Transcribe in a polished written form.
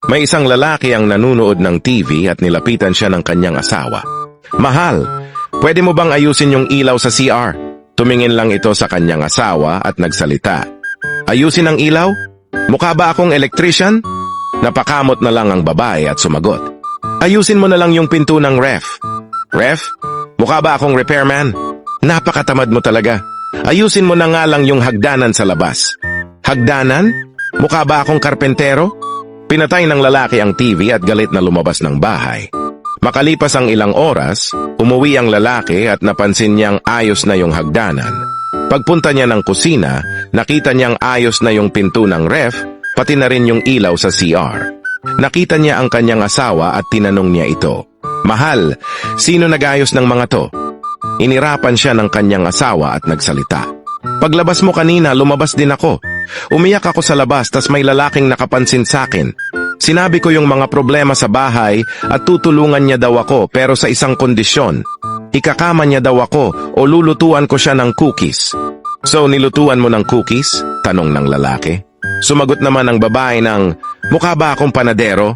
May isang lalaki ang nanunood ng TV at nilapitan siya ng kanyang asawa. Mahal, pwede mo bang ayusin yung ilaw sa CR? Tumingin lang ito sa kanyang asawa at nagsalita. Ayusin ang ilaw? Mukha ba akong electrician? Napakamot na lang ang babae at sumagot. Ayusin mo na lang yung pinto ng ref. Ref? Mukha ba akong repairman? Napakatamad mo talaga. Ayusin mo na nga lang yung hagdanan sa labas. Hagdanan? Mukha ba akong karpentero? Pinatay ng lalaki ang TV at galit na lumabas ng bahay. Makalipas ang ilang oras, umuwi ang lalaki at napansin niyang ayos na yung hagdanan. Pagpunta niya ng kusina, nakita niyang ayos na yung pinto ng ref, pati na rin yung ilaw sa CR. Nakita niya ang kanyang asawa at tinanong niya ito. Mahal, sino nag-ayos ng mga to? Inirapan siya ng kanyang asawa at nagsalita. Paglabas mo kanina, lumabas din ako. Umiyak ako sa labas tas may lalaking nakapansin sa akin. Sinabi ko yung mga problema sa bahay at tutulungan niya daw ako pero sa isang kondisyon. Ikakama niya daw ako o lulutuan ko siya ng cookies. So nilutuan mo ng cookies? Tanong ng lalaki. Sumagot naman ang babae ng, mukha ba akong panadero?